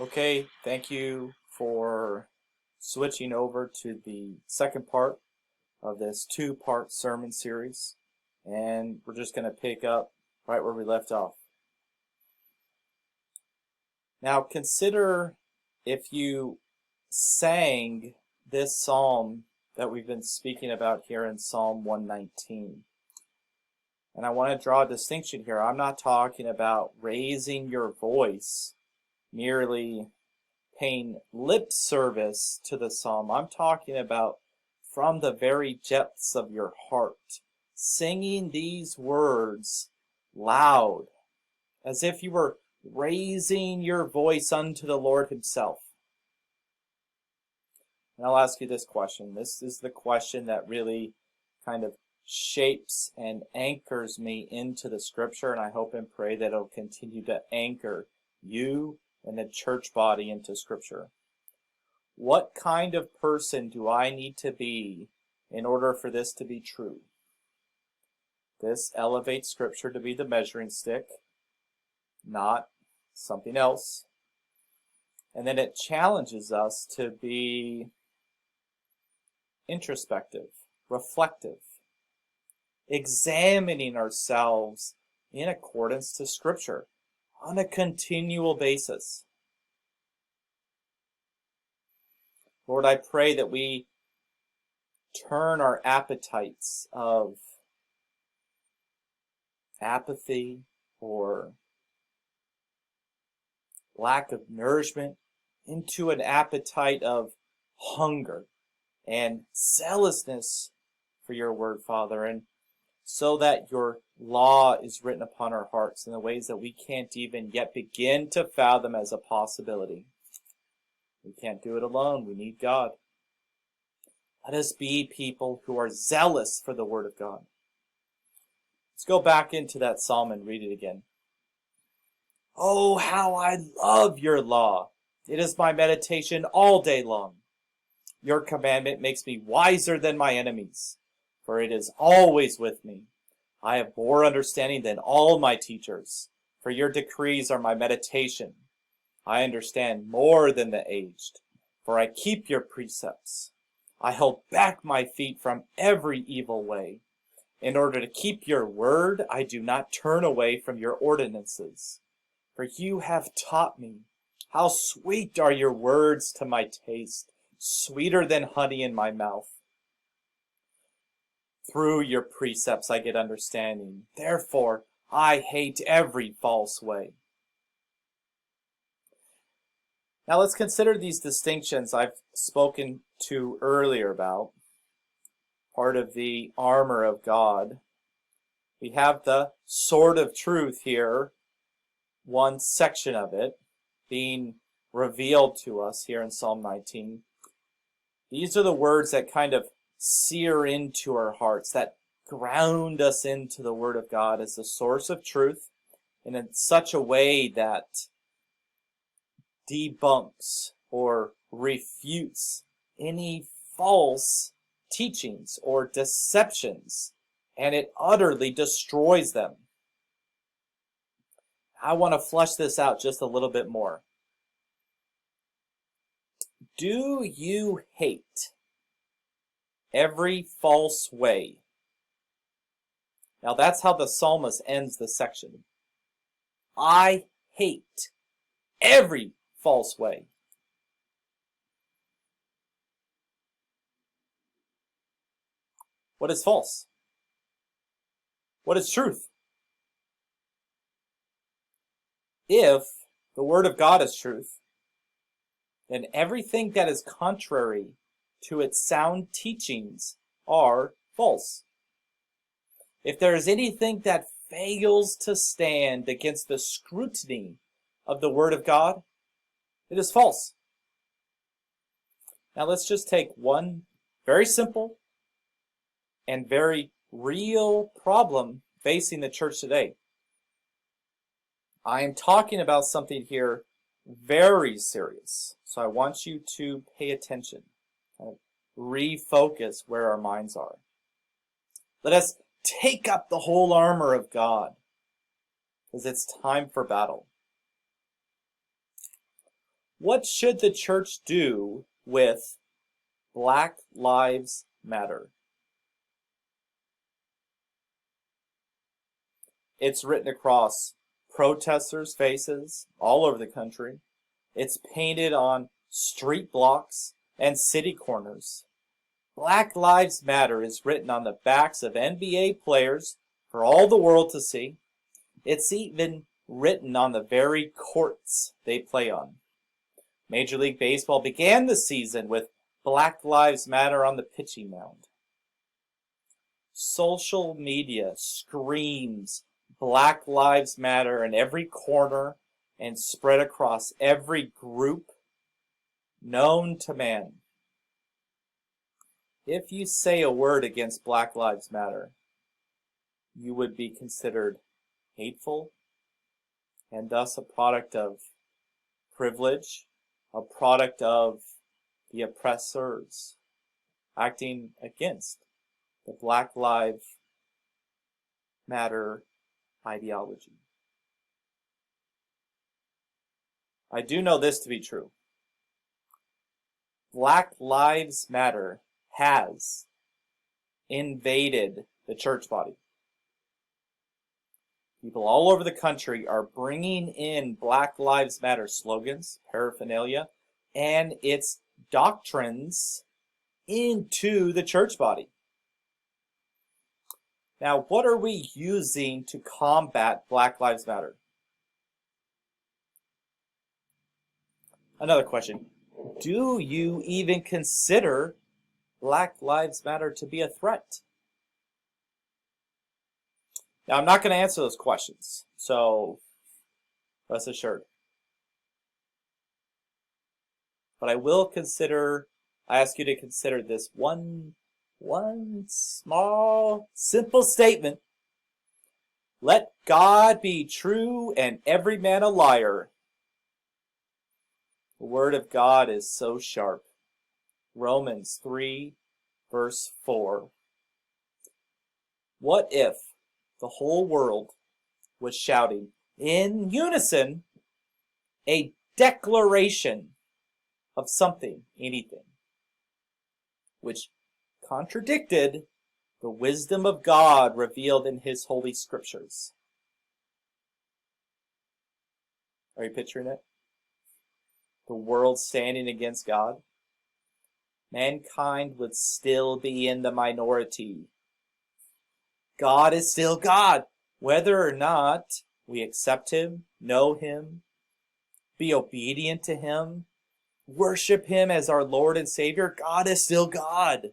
Okay, thank you for switching over to the second part of this two-part sermon series. And we're just going to pick up right where we left off. Now, consider if you sang this psalm that we've been speaking about here in Psalm 119. And I want to draw a distinction here. I'm not talking about raising your voice, merely paying lip service to the psalm. I'm talking about from the very depths of your heart, singing these words loud, as if you were raising your voice unto the Lord himself. And I'll ask you this question. This is the question that really kind of shapes and anchors me into the scripture, and I hope and pray that it'll continue to anchor you and the church body into scripture. What kind of person do I need to be in order for this to be true? This elevates scripture to be the measuring stick, not something else. And then it challenges us to be introspective, reflective, examining ourselves in accordance to scripture on a continual basis. Lord, I pray that we turn our appetites of apathy or lack of nourishment into an appetite of hunger and zealousness for your word, Father, and so that your law is written upon our hearts in the ways that we can't even yet begin to fathom as a possibility. We can't do it alone. We need God. Let us be people who are zealous for the word of God. Let's go back into that psalm and read it again. Oh, how I love your law. It is my meditation all day long. Your commandment makes me wiser than my enemies, for it is always with me. I have more understanding than all my teachers, for your decrees are my meditation. I understand more than the aged, for I keep your precepts. I hold back my feet from every evil way. In order to keep your word, I do not turn away from your ordinances. For you have taught me. How sweet are your words to my taste, sweeter than honey in my mouth. Through your precepts I get understanding. Therefore, I hate every false way. Now let's consider these distinctions I've spoken to earlier about. Part of the armor of God. We have the sword of truth here, one section of it being revealed to us here in Psalm 19. These are the words that kind of sear into our hearts, that ground us into the Word of God as the source of truth, and in such a way that debunks or refutes any false teachings or deceptions, and it utterly destroys them. I want to flesh this out just a little bit more. Do you hate every false way? Now that's how the psalmist ends the section. I hate every false way. What is false? What is truth? If the Word of God is truth, then everything that is contrary to its sound teachings are false. If there is anything that fails to stand against the scrutiny of the Word of God, it is false. Now let's just take one very simple and very real problem facing the church today. I am talking about something here very serious, so I want you to pay attention, refocus where our minds are. Let us take up the whole armor of God, because it's time for battle. What should the church do with Black Lives Matter? It's written across protesters' faces all over the country. It's painted on street blocks and city corners. Black Lives Matter is written on the backs of NBA players for all the world to see. It's even written on the very courts they play on. Major League Baseball began the season with Black Lives Matter on the pitching mound. Social media screams Black Lives Matter in every corner and spread across every group known to man. If you say a word against Black Lives Matter, you would be considered hateful and thus a product of privilege, a product of the oppressors acting against the Black Lives Matter ideology. I do know this to be true. Black Lives Matter has invaded the church body. People all over the country are bringing in Black Lives Matter slogans, paraphernalia, and its doctrines into the church body. Now, what are we using to combat Black Lives Matter? Another question. Do you even consider Black Lives Matter to be a threat? Now, I'm not going to answer those questions, so rest assured. But I ask you to consider this one small, simple statement. Let God be true and every man a liar. The word of God is so sharp. Romans 3, verse 4. What if the whole world was shouting in unison a declaration of something, anything, which contradicted the wisdom of God revealed in His holy scriptures? Are you picturing it? The world standing against God? Mankind would still be in the minority. God is still God. Whether or not we accept Him, know Him, be obedient to Him, worship Him as our Lord and Savior, God is still God.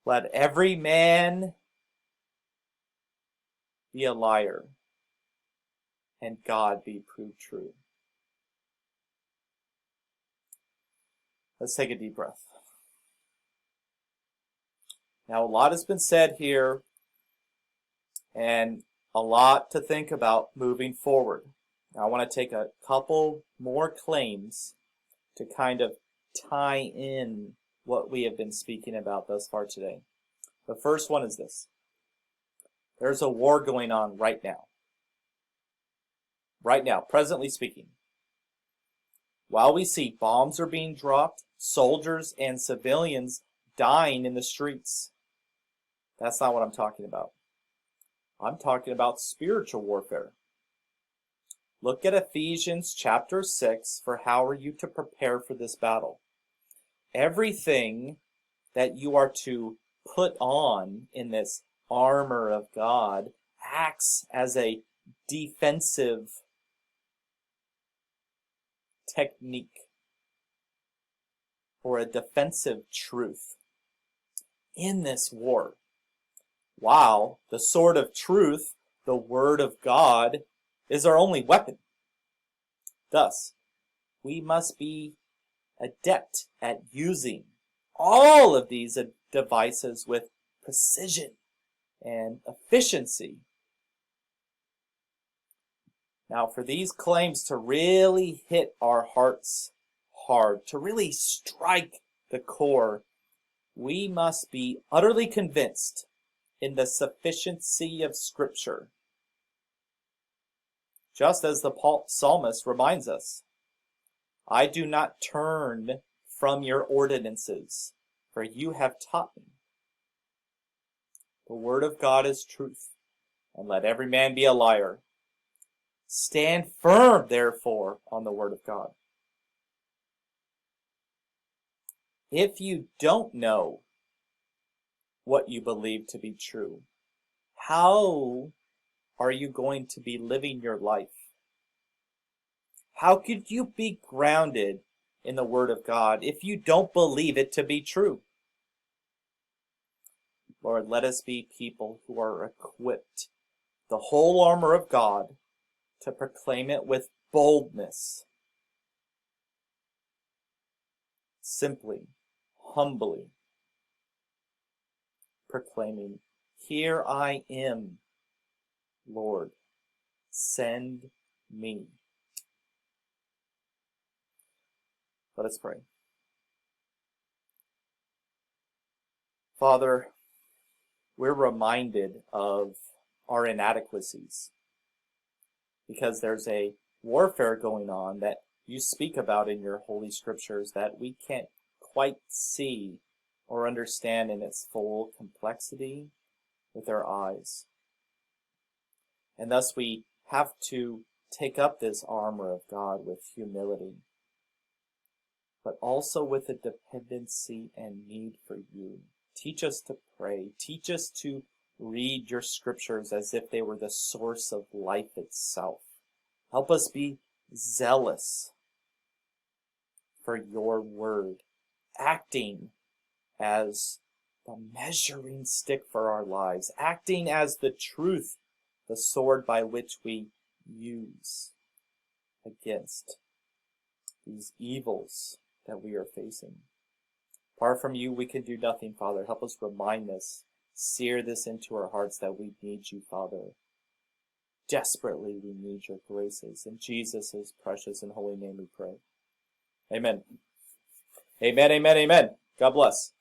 Let every man be a liar and God be proved true. Let's take a deep breath. Now, a lot has been said here and a lot to think about moving forward. Now, I want to take a couple more claims to kind of tie in what we have been speaking about thus far today. The first one is this. There's a war going on right now. Right now, presently speaking. While we see bombs are being dropped, soldiers and civilians dying in the streets. That's not what I'm talking about. I'm talking about spiritual warfare. Look at Ephesians chapter 6 for how are you to prepare for this battle. Everything that you are to put on in this armor of God acts as a defensive technique or a defensive truth in this war. While the sword of truth, the word of God, is our only weapon. Thus, we must be adept at using all of these devices with precision and efficiency. Now, for these claims to really hit our hearts hard, to really strike the core, we must be utterly convinced in the sufficiency of Scripture. Just as the psalmist reminds us, I do not turn from your ordinances, for you have taught me. The word of God is truth, and let every man be a liar. Stand firm, therefore, on the word of God. If you don't know what you believe to be true, how are you going to be living your life? How could you be grounded in the Word of God if you don't believe it to be true? Lord, let us be people who are equipped, the whole armor of God, to proclaim it with boldness, simply, humbly, proclaiming, here I am, Lord, send me. Let us pray. Father, we're reminded of our inadequacies because there's a warfare going on that you speak about in your holy scriptures that we can't quite see or understand in its full complexity with our eyes. And thus we have to take up this armor of God with humility, but also with a dependency and need for you. Teach us to pray. Teach us to read your scriptures as if they were the source of life itself. Help us be zealous for your word, acting as the measuring stick for our lives, acting as the truth, the sword by which we use against these evils that we are facing. Apart from you, we can do nothing, Father. Help us remind us, sear this into our hearts that we need you, Father. Desperately we need your graces. In Jesus' precious and holy name we pray. Amen. Amen, amen, amen. God bless.